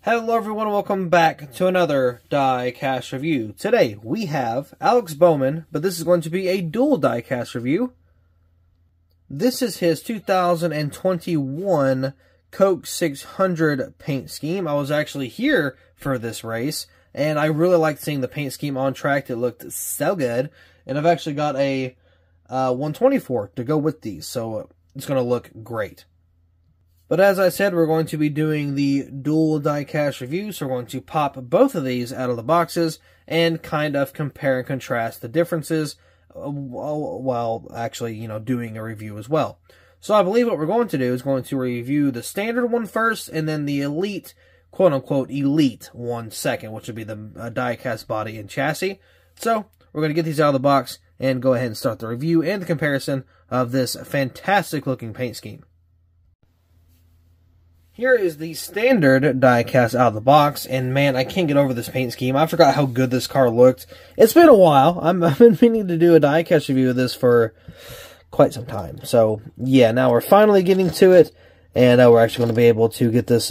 Hello everyone, welcome back to another diecast review. Today we have Alex Bowman, but this is going to be a dual diecast review. This is his 2021 Coke 600 paint scheme. I was actually here for this race, and I really liked seeing the paint scheme on track. It looked so good, and I've actually got a 124 to go with these, so it's going to look great. But as I said, we're going to be doing the dual diecast review, so we're going to pop both of these out of the boxes and kind of compare and contrast the differences while actually, doing a review as well. So I believe what we're going to do is going to review the standard one first and then the elite, quote-unquote, elite one second, which would be the diecast body and chassis. So we're going to get these out of the box and go ahead and start the review and the comparison of this fantastic-looking paint scheme. Here is the standard diecast out of the box, and man, I can't get over this paint scheme. I forgot how good this car looked. It's been a while. I've been meaning to do a diecast review of this for quite some time. So, yeah, now we're finally getting to it, and we're actually going to be able to get this,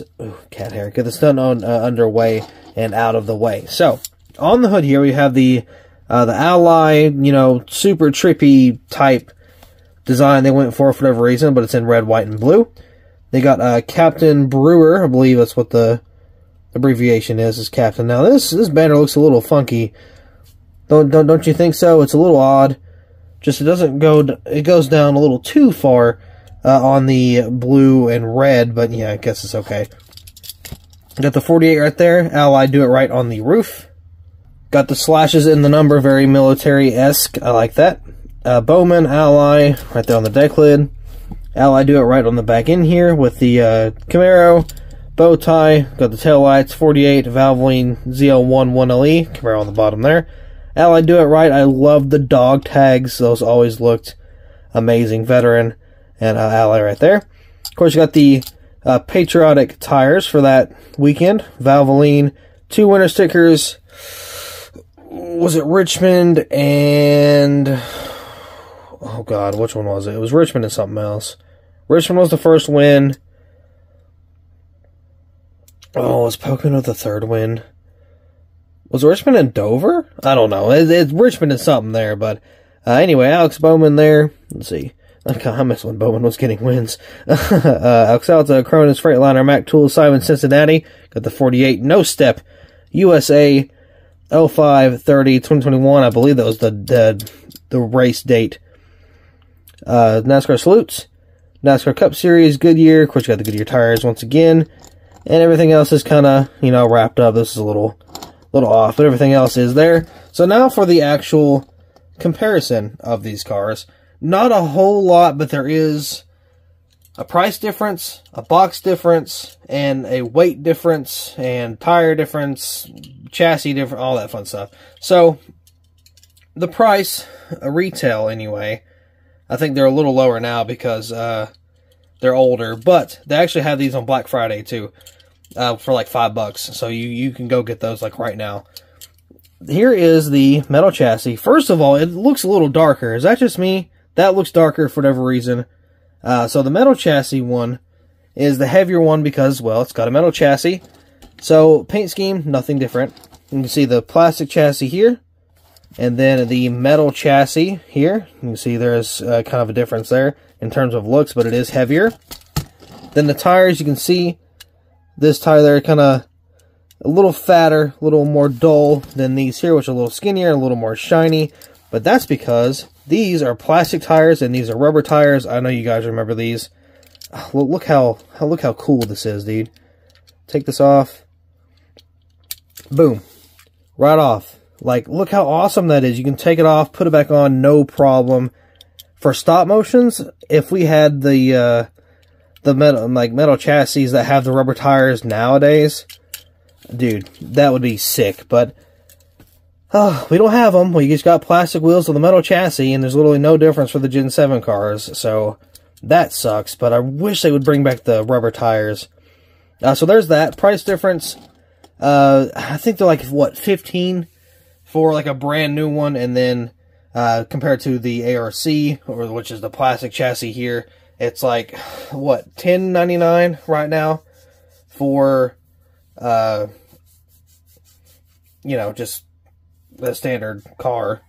get this done underway and out of the way. So, on the hood here, we have the Ally, super trippy type design they went for whatever reason, but it's in red, white, and blue. They got Captain Brewer, I believe that's what the abbreviation is Captain. Now this banner looks a little funky. Don't you think so? It's a little odd. Just it goes down a little too far on the blue and red, but yeah, I guess it's okay. Got the 48 right there. Ally do it right on the roof. Got the slashes in the number, very military-esque. I like that. Bowman, Ally, right there on the deck lid. Ally do it right on the back end here with the Camaro, bow tie, got the tail lights, 48, Valvoline ZL1 1LE, Camaro on the bottom there. Ally do it right. I love the dog tags. Those always looked amazing. Veteran and Ally right there. Of course, you got the patriotic tires for that weekend. Valvoline, 2 winter stickers. Was it Richmond and... oh god, which one was it? It was Richmond and something else. Richmond was the first win. Oh, was Pocono the third win? Was it Richmond and Dover? I don't know. It's Richmond and something there, but anyway, Alex Bowman there. Let's see. I missed when Bowman was getting wins. Alex Alta, Cronus, Freightliner, Mac Tools, Simon, Cincinnati. Got the 48, No Step, USA, 05-30, 2021. I believe that was the race date. NASCAR Salutes, NASCAR Cup Series, Goodyear. Of course, you got the Goodyear tires once again, and everything else is kind of, wrapped up. This is a little off, but everything else is there. So now for the actual comparison of these cars. Not a whole lot, but there is a price difference, a box difference, and a weight difference, and tire difference, chassis difference, all that fun stuff. So, the price, retail anyway, I think they're a little lower now because they're older, but they actually have these on Black Friday too for like $5. So you can go get those like right now. Here is the metal chassis. First of all, it looks a little darker. Is that just me? That looks darker for whatever reason. So the metal chassis one is the heavier one because, well, it's got a metal chassis. So paint scheme, nothing different. You can see the plastic chassis here. And then the metal chassis here, you can see there's kind of a difference there in terms of looks, but it is heavier. Then the tires, you can see this tire there kind of a little fatter, a little more dull than these here, which are a little skinnier, a little more shiny. But that's because these are plastic tires and these are rubber tires. I know you guys remember these. Look how cool this is, dude. Take this off. Boom. Right off. Like, look how awesome that is. You can take it off, put it back on, no problem. For stop motions, if we had the metal chassis that have the rubber tires nowadays, dude, that would be sick. But we don't have them. We just got plastic wheels with a metal chassis, and there's literally no difference for the Gen 7 cars. So that sucks. But I wish they would bring back the rubber tires. So there's that price difference. I think they're like what, 15 for like a brand new one, and then compared to the ARC, which is the plastic chassis here, it's like what, $10.99 right now for you know, just the standard car.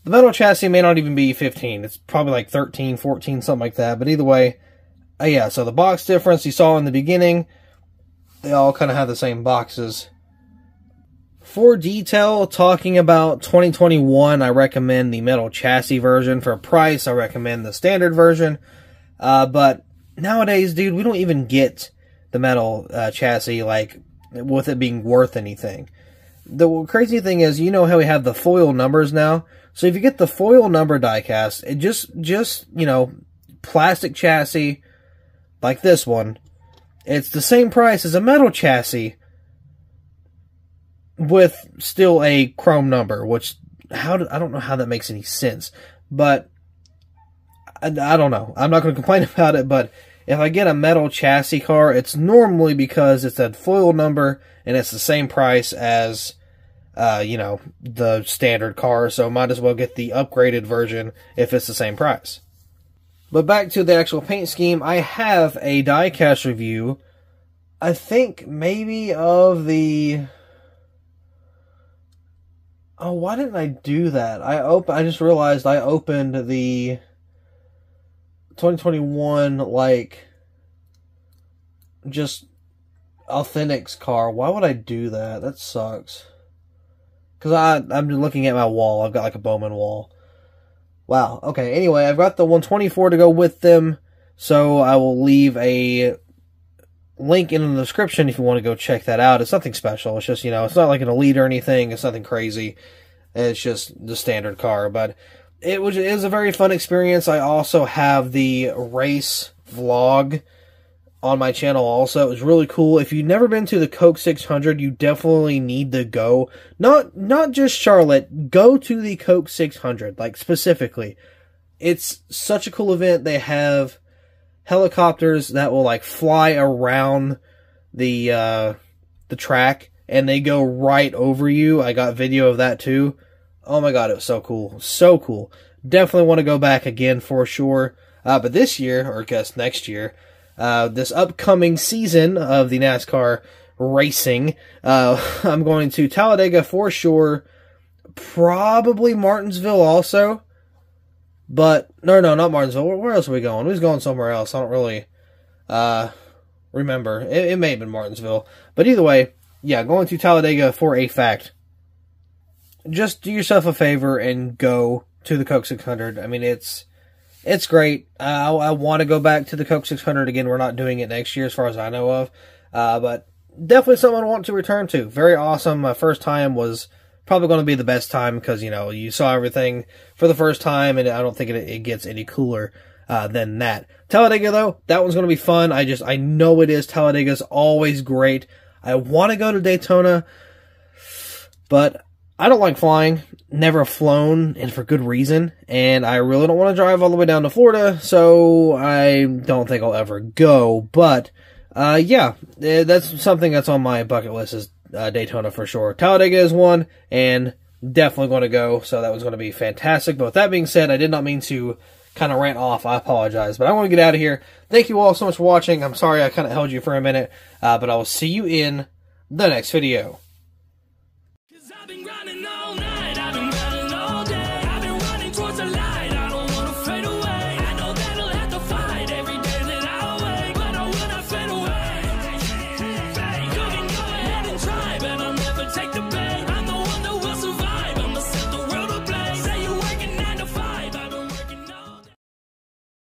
The metal chassis may not even be 15. It's probably like 13, 14, something like that. But either way, yeah, so the box difference you saw in the beginning, they all kind of have the same boxes. For detail, talking about 2021, I recommend the metal chassis version. For price, I recommend the standard version. But nowadays, dude, we don't even get the metal chassis, like, with it being worth anything. The crazy thing is, you know how we have the foil numbers now? So if you get the foil number diecast, it just, you know, plastic chassis, like this one, it's the same price as a metal chassis, with still a chrome number, which, I don't know how that makes any sense, but, I don't know. I'm not going to complain about it, but if I get a metal chassis car, it's normally because it's a foil number, and it's the same price as, you know, the standard car, so might as well get the upgraded version if it's the same price. But back to the actual paint scheme, I have a diecast review, I think maybe of the... Oh, why didn't I do that? I just realized I opened the 2021, like, just Authentics car. Why would I do that? That sucks. Because I'm looking at my wall. I've got like a Bowman wall. Wow. Okay, anyway, I've got the 124 to go with them. So I will leave a link in the description if you want to go check that out. It's nothing special. It's just, you know, it's not like an Elite or anything. It's nothing crazy. It's just the standard car. But it was a very fun experience. I also have the race vlog on my channel also. It was really cool. If you've never been to the Coke 600, you definitely need to go. Not just Charlotte. Go to the Coke 600, like, specifically. It's such a cool event. They have helicopters that will, like, fly around the track, and they go right over you. I got video of that too. Oh my god, it was so cool. So cool. Definitely want to go back again for sure. But this year, or I guess next year, this upcoming season of the NASCAR racing, I'm going to Talladega for sure, probably Martinsville also, but, no, not Martinsville. Where else are we going? We was going somewhere else. I don't really remember. It may have been Martinsville, but either way, yeah, going to Talladega for a fact. Just do yourself a favor and go to the Coke 600. I mean, it's great. I want to go back to the Coke 600 again. We're not doing it next year as far as I know of. But definitely something I want to return to. Very awesome. My first time was probably going to be the best time because, you know, you saw everything for the first time, and I don't think it gets any cooler than that. Talladega, though, that one's going to be fun. I know it is. Talladega's always great. I want to go to Daytona, but I don't like flying. Never flown, and for good reason. And I really don't want to drive all the way down to Florida, so I don't think I'll ever go. But, yeah, that's something that's on my bucket list is Daytona for sure. Talladega is one, and definitely going to go, so that was going to be fantastic. But with that being said, I did not mean to kind of rant off. I apologize. But I want to get out of here. Thank you all so much for watching. I'm sorry I kind of held you for a minute, but I will see you in the next video.